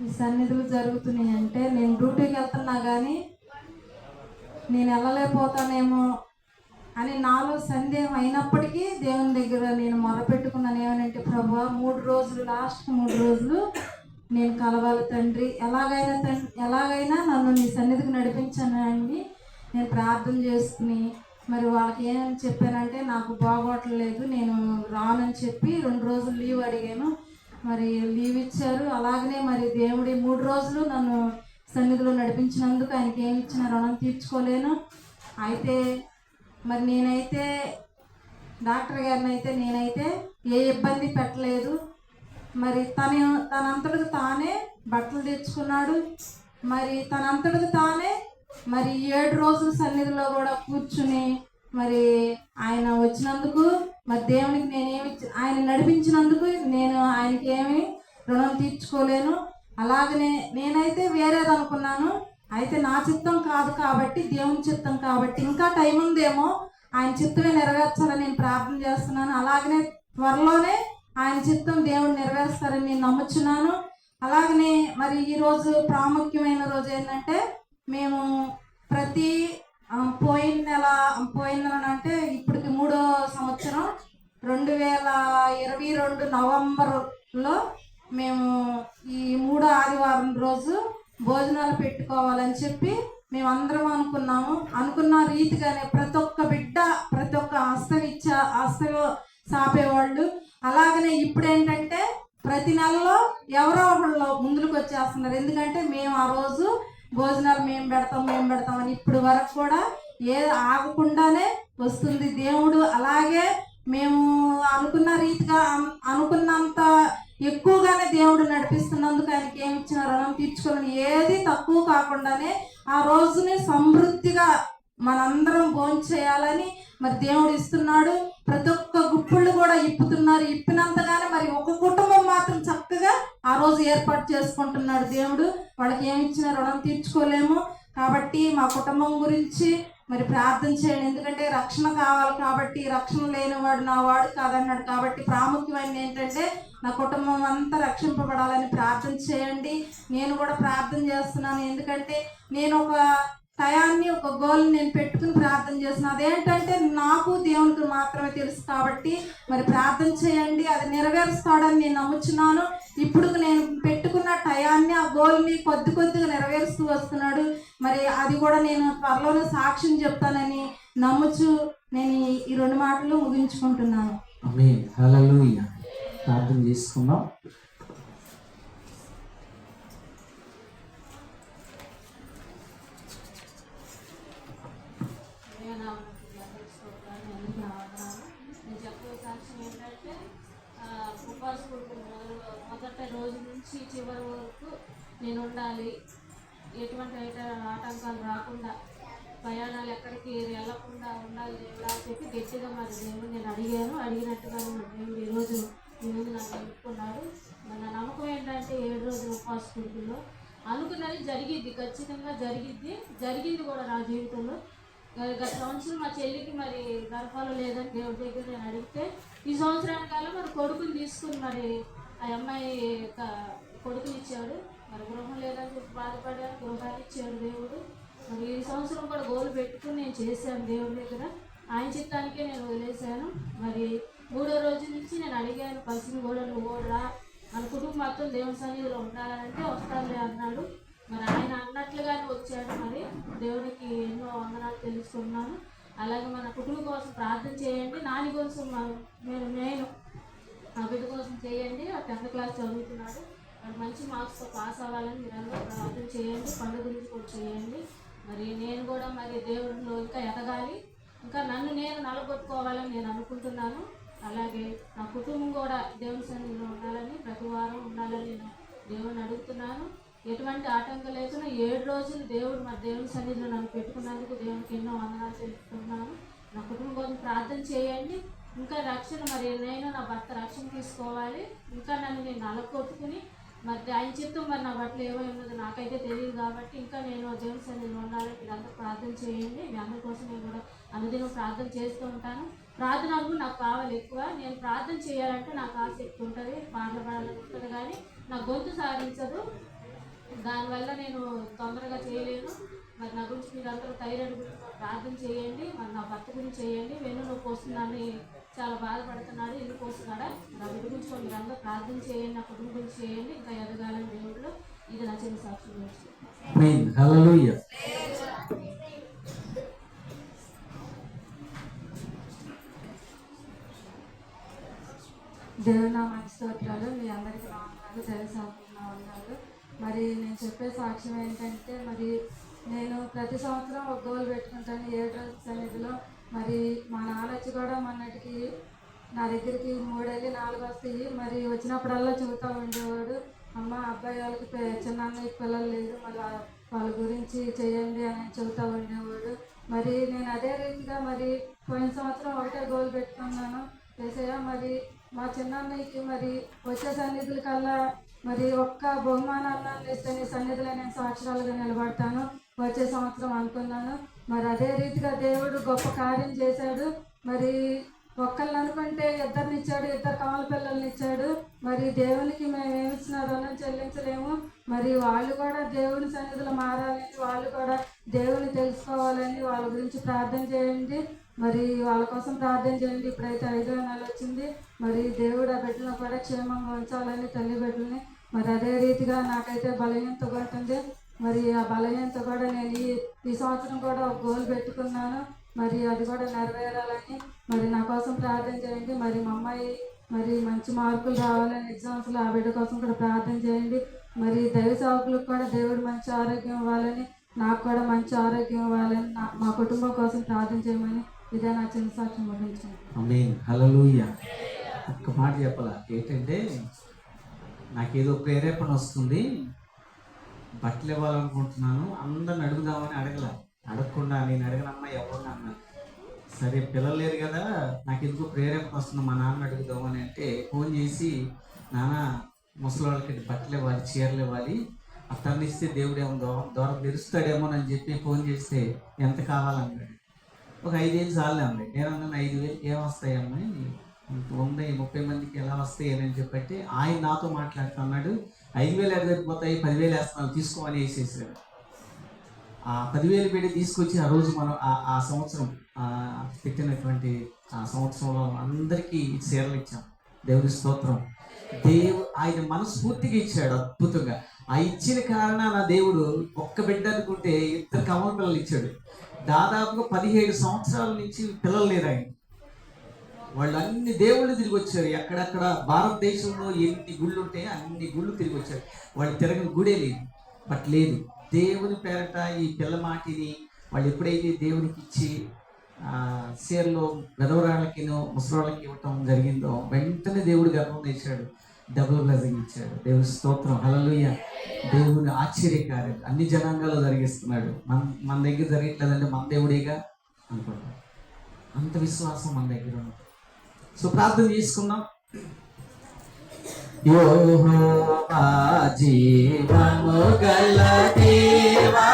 ఈ సన్నిధులు జరుగుతున్నాయి అంటే నేను డ్యూటీకి వెళ్తున్నా కానీ నేను వెళ్ళలేకపోతానేమో అని నాలో సందేహం అయినప్పటికీ దేవుని దగ్గర నేను మొరపెట్టుకున్నాను. ఏమనంటే, ప్రభా 3 రోజులు, లాస్ట్ 3 రోజులు నేను కలవాలి తండ్రి, ఎలాగైనా నన్ను నీ సన్నిధికి నడిపించానండి. నేను ప్రార్థన చేసుకుని మరి వాళ్ళకి ఏమని చెప్పానంటే, నాకు బాగోట్లేదు, నేను రానని చెప్పి 2 రోజులు లీవ్ అడిగాను. మరి లీవ్ ఇచ్చారు. అలాగనే మరి దేవుడి 3 రోజులు నన్ను సన్నిధిలో నడిపించినందుకు ఆయనకి ఏమి ఇచ్చిన రుణం తీర్చుకోలేను. అయితే మరి నేనైతే డాక్టర్ గారిని అయితే నేనైతే ఏ ఇబ్బంది పెట్టలేదు. మరి తనంతటికి తానే బట్టలు తెచ్చుకున్నాడు. మరి తనంతటికి తానే మరి 7 రోజుల సన్నిధిలో కూడా కూర్చుని మరి ఆయన వచ్చినందుకు మరి దేవునికి ఆయన నడిపించినందుకు నేను ఆయనకి ఏమి రుణం తీర్చుకోలేను. అలాగనే నేనైతే వేరేది అనుకున్నాను. అయితే నా చిత్తం కాదు కాబట్టి, దేవుని చిత్తం కాబట్టి ఇంకా టైం ఉందేమో, ఆయన చిత్తమే నెరవేర్చాలని నేను ప్రార్థన చేస్తున్నాను. అలాగనే త్వరలోనే ఆయన చిత్తం దేవుడు నెరవేరుస్తారని నేను నమ్ముచున్నాను. అలాగనే మరి ఈరోజు ప్రాముఖ్యమైన రోజు ఏంటంటే, మేము ప్రతి పోయిన నెల అంటే ఇప్పటికి 3వ సంవత్సరం 2022 నవంబర్లో మేము ఈ 3వ ఆదివారం రోజు భోజనాలు పెట్టుకోవాలని చెప్పి మేమందరం అనుకున్న రీతిగానే ప్రతి ఒక్క బిడ్డ, ప్రతి ఒక్క హస్తం సాపేవాళ్ళు. అలాగనే ఇప్పుడు ఏంటంటే ప్రతి నెలలో ఎవరో ఒకళ్ళు ముందుకు వచ్చేస్తున్నారు. ఎందుకంటే మేము ఆ రోజు భోజనాలు మేము పెడతాం అని ఇప్పుడు వరకు కూడా ఆగకుండానే వస్తుంది దేవుడు. అలాగే మేము అనుకున్న రీతిగా అనుకున్నంత ఎక్కువగానే దేవుడు నడిపిస్తున్నందుకు ఆయనకి ఏమి ఇచ్చిన రుణం తీర్చుకోవాలని, ఏది తక్కువ కాకుండానే ఆ రోజుని సమృద్ధిగా మనందరం భోంచేయాలని మరి దేవుడు ఇస్తున్నాడు. ప్రతి ఒక్క గుప్పుళ్ళు కూడా ఇప్పుతున్నారు. ఇప్పినంతగానే మరి ఒక కుటుంబం మాత్రం చక్కగా ఆ రోజు ఏర్పాటు చేసుకుంటున్నాడు దేవుడు. వాళ్ళకి ఏమి ఇచ్చిన రుణం తీర్చుకోలేము. కాబట్టి మా కుటుంబం గురించి మరి ప్రార్థన చేయండి. ఎందుకంటే రక్షణ కావాలి కాబట్టి, రక్షణ లేనివాడు నా వాడు కాదన్నాడు కాబట్టి ప్రాముఖ్యమైనది ఏంటంటే నా కుటుంబం అంతా రక్షింపబడాలని ప్రార్థన చేయండి. నేను కూడా ప్రార్థన చేస్తున్నాను. ఎందుకంటే నేను ఒక టయాన్ని, ఒక గోల్ని నేను పెట్టుకుని ప్రార్థన చేస్తున్నాను. అదేంటంటే నాకు దేవునికి మాత్రమే తెలుసు కాబట్టి మరి ప్రార్థన చేయండి, అది నెరవేరుస్తాడని నేను నమ్ముచున్నాను. ఇప్పుడు నేను పెట్టుకున్న టయాన్ని, ఆ గోల్ని కొద్దిగా నెరవేరుస్తూ వస్తున్నాడు. మరి అది కూడా నేను త్వరలోనే సాక్ష్యం చెప్తానని నమ్ముచు నేను ఈ 2 మాటలు ముగించుకుంటున్నాను. ఆమేన్. హల్లెలూయా. ప్రార్థన చేసుకుందాం. మొదటి రోజు నుంచి చివరి వరకు నేను ఉండాలి. ఎటువంటి ఆటంకాలు రాకుండా, ప్రయాణాలు ఎక్కడికి వెళ్ళకుండా ఉండాలి దేవుడా అని చెప్పి గట్టిగా మరి దేవుడు నేను అడిగినట్టుగా దేవుడు ఈరోజు ఈ ముందు నాకు అనుకున్నాడు. మన నమ్మకం ఏంటంటే 7 రోజులు ఉపవాస కూర్పుల్లో అనుకున్నది జరిగిద్ది, ఖచ్చితంగా జరిగింది కూడా నా జీవితంలో. గత సంవత్సరం మా చెల్లికి మరి గర్భాలు లేదని దేవుడి దగ్గర నేను అడిగితే, ఈ సంవత్సరానికల్లా మరి కొడుకుని తీసుకుని మరి ఆ అమ్మాయి కొడుకుని ఇచ్చాడు. మరి గృహం లేదని చెప్పి బాధపడాను, గృహాన్ని ఇచ్చాడు దేవుడు. మరి ఈ సంవత్సరం కూడా గోలు పెట్టుకుని నేను చేశాను దేవుడి దగ్గర. ఆయన చిత్తానికే నేను వదిలేశాను. మరి 3వ రోజు నుంచి నేను అడిగాను, కలిసిన కూడా నువ్వు కూడా మన కుటుంబం మొత్తం దేవుని సన్నిధిలో ఉండాలంటే వస్తానులే అన్నాడు. మరి ఆయన అన్నట్లుగానే వచ్చాడు. మరి దేవునికి ఎన్నో వందనాలు తెలుసుకున్నాను. అలాగే మన కుటుంబం కోసం ప్రార్థన చేయండి. నాని కోసం నేను నా బిడ్డ కోసం చేయండి. 10th క్లాస్ చదువుతున్నాడు. మరి మంచి మార్క్స్తో పాస్ అవ్వాలని మీరందరూ ప్రార్థన చేయండి. పండుగ గురించి కూడా చేయండి. మరి నేను కూడా మరి దేవుడిలో ఇంకా ఎదగాలి, ఇంకా నన్ను నేను నలగొట్టుకోవాలని నేను అనుకుంటున్నాను. అలాగే నా కుటుంబం కూడా దేవుని సన్నిధిలో ఉండాలని, ప్రతి వారం ఉండాలని నేను దేవుని అడుగుతున్నాను. ఎటువంటి ఆటంకం లేకుండా 7 రోజులు దేవుడు మరి దేవుని సన్నిధిలో నన్ను పెట్టుకున్నందుకు దేవునికి ఎన్నో వందనాలు తెలుపుతున్నాను. నా కుటుంబం కోసం ప్రార్థన చేయండి. ఇంకా రక్షణ, మరి నేను నా భర్త రక్షణ తీసుకోవాలి. ఇంకా నన్ను నేను నలగొట్టుకుని మరి ఆయన చిత్తం మరి నా బట్టలు ఏమై ఉన్నదో నాకైతే తెలియదు కాబట్టి ఇంకా నేను దేవుని సన్నిధిలో ఉండాలని మీరందరూ ప్రార్థన చేయండి. మీ అందరి కోసం నేను కూడా అనుదినం ప్రార్థన చేస్తూ ఉంటాను. ప్రార్థనకు నాకు కావాలి ఎక్కువ. నేను ప్రార్థన చేయాలంటే నాకు ఆసక్తి ఉంటుంది, పాటలు పాడాలని ఉంటుంది. కానీ నా గొంతు సాధించదు. దానివల్ల నేను తొందరగా చేయలేను. మరి నా గురించి మీరు అందరూ థైరాయిడ్ గురించి ప్రార్థన చేయండి. మరి నా భర్త గురించి చేయండి. వెన్ను నొప్పి వస్తుందని చాలా బాధపడుతున్నాడు. ఎందుకు వస్తున్నాడా నా బిడ్డ గురించి మీరు అందరూ ప్రార్థన చేయండి. నా కుటుంబం గురించి చేయండి. ఇంకా ఎదగాలని దేవుళ్ళు. ఇది నా చిన్న సాక్ష్యం గురించి. హల్లెలూయా. దేవుని నామానికి స్తోత్రాలు. మీ అందరికీ వందనాలు, దైవసేవకులకు వందనాలు. మరి నేను చెప్పే సాక్ష్యం ఏంటంటే, మరి నేను ప్రతి సంవత్సరం ఒక గోల్ పెట్టుకుంటాను 7 రోజుల సన్నిధిలో. మరి మా నాన్న వచ్చి కూడా మొన్నటికి నా దగ్గరికి 3 వెళ్ళి 4 వస్తాయి. మరి వచ్చినప్పుడల్లా చెబుతూ ఉండేవాడు, అమ్మ అబ్బాయి వాళ్ళకి చిన్న అన్నయ్యకి పిల్లలు లేదు, మరి వాళ్ళ గురించి చేయండి అని చెబుతూ ఉండేవాడు. మరి నేను అదే రీతిగా మరి పోయిన సంవత్సరం ఒకటే గోల్ పెట్టుకున్నాను. చేసేయా మరి మా చిన్నన్నయ్యకి మరి వచ్చే సన్నిధుల కల్లా మరి ఒక్క బహుమానాన్ని ఇస్తే నీ సన్నిధిలో నేను సాక్షరాలుగా నిలబడతాను వచ్చే సంవత్సరం అనుకున్నాను. మరి అదే రీతిగా దేవుడు గొప్ప కార్యం చేశాడు. మరి ఒక్కళ్ళని అనుకుంటే ఇద్దరిని ఇచ్చాడు, 2 కమల పిల్లల్ని ఇచ్చాడు. మరి దేవునికి మేము ఏమిచ్చినా రుణం చెల్లించలేము. మరి వాళ్ళు కూడా దేవుని సన్నిధిలో మారాలని, వాళ్ళు కూడా దేవుని తెలుసుకోవాలని వాళ్ళ గురించి ప్రార్థన చేయండి. మరి వాళ్ళ కోసం ప్రార్థన చేయండి. ఇప్పుడైతే 5వ నెల వచ్చింది. మరి దేవుడు ఆ బిడ్డలను కూడా క్షేమంగా ఉంచాలని, తల్లి బిడ్డలని. మరి అదే రీతిగా నాకైతే బలహీనతగా ఉంటుంది. మరి ఆ బలహీనత కూడా నేను ఈ సంవత్సరం కూడా ఒక గోల్ పెట్టుకున్నాను. మరి అది కూడా నెరవేరాలని మరి నా కోసం ప్రార్థన చేయండి. మరి మా అమ్మాయి మరి మంచి మార్కులు రావాలని ఎగ్జామ్స్లో ఆ బిడ్డ కోసం కూడా ప్రార్థన చేయండి. మరి దైవ సేవకులకు కూడా దేవుడు మంచి ఆరోగ్యం ఇవ్వాలని, నాకు కూడా మంచి ఆరోగ్యం ఇవ్వాలని, మా కుటుంబం కోసం ప్రార్థన చేయమని ఇదే నా చిన్న సాక్ష్యం ముగించాను. ఆమేన్. హల్లెలూయా. ఒక్క మాట చెప్పాలా ఏంటంటే, నాకేదో ప్రేరేపణ వస్తుంది, బట్టలు ఇవ్వాలనుకుంటున్నాను, అందరిని అడుగుదామని అడగకుండా నేను అడగనమ్మా ఎవరిని అన్నాను. సరే పిల్లలు లేరు కదా, నాకు ఎందుకు ప్రేరేపణ వస్తుంది మా నాన్న అడుగుదామని అంటే ఫోన్ చేసి, నాన్న ముసలి వాళ్ళకి బట్టలు ఇవ్వాలి, చీరలు ఇవ్వాలి, అతన్ని ఇస్తే దేవుడు ఏమో దూరం తెరుస్తాడేమో అని చెప్పి ఫోన్ చేస్తే ఎంత కావాలన్నాడు. ఒక 5,000 చాలే అమ్మాయి. నేను అన్నాను 5,000 ఏమొస్తాయి అమ్మాయి, ఉంది 30 మందికి ఎలా వస్తాయి అని చెప్పట్టి ఆయన నాతో మాట్లాడుతున్నాడు. 5,000 ఎడగకపోతాయి, 10,000 వేస్తున్నాను తీసుకోమని వేసేసాడు. ఆ 10,000 పెట్టి తీసుకొచ్చి ఆ రోజు మనం ఆ సంవత్సరం పెట్టినటువంటి ఆ సంవత్సరంలో అందరికీ చీరలు ఇచ్చాం. దేవుడి స్తోత్రం. ఆయన మనస్ఫూర్తిగా ఇచ్చాడు అద్భుతంగా. ఆ ఇచ్చిన కారణాన దేవుడు ఒక్క బిడ్డ అనుకుంటే 2 కమల పిల్లలు ఇచ్చాడు. దాదాపుగా 17 సంవత్సరాల నుంచి పిల్లలు లేరు ఆయన. వాళ్ళు అన్ని దేవుళ్ళు తిరిగి వచ్చారు. ఎక్కడెక్కడ భారతదేశంలో ఎన్ని గుళ్ళు ఉంటాయో అన్ని గుళ్ళు తిరిగి వచ్చారు. వాళ్ళు తిరగని గుడే లేదు. బట్ లేదు, దేవుని పేరట ఈ పిల్ల మాటిని వాళ్ళు ఎప్పుడైతే దేవునికి ఇచ్చి చీరలో విధవరాళ్ళకినో ముసలాళ్ళకి ఇవ్వటం జరిగిందో వెంటనే దేవుడు గర్వం తెచ్చాడు, డబుల్ బ్లెస్సింగ్ ఇచ్చాడు. దేవుని స్తోత్రం. హల్లెలూయా. దేవుని ఆశ్చర్యకార్యం అన్ని జనాంగాల్లో జరిగిస్తున్నాడు. మన దగ్గర జరగట్లేదంటే మన దేవుడేగా అనుకుంటాం. అంత విశ్వాసం మన దగ్గర ఉంది. సో ప్రార్థన చేసుకుందాం. యెహోవా జీవము గల దేవా,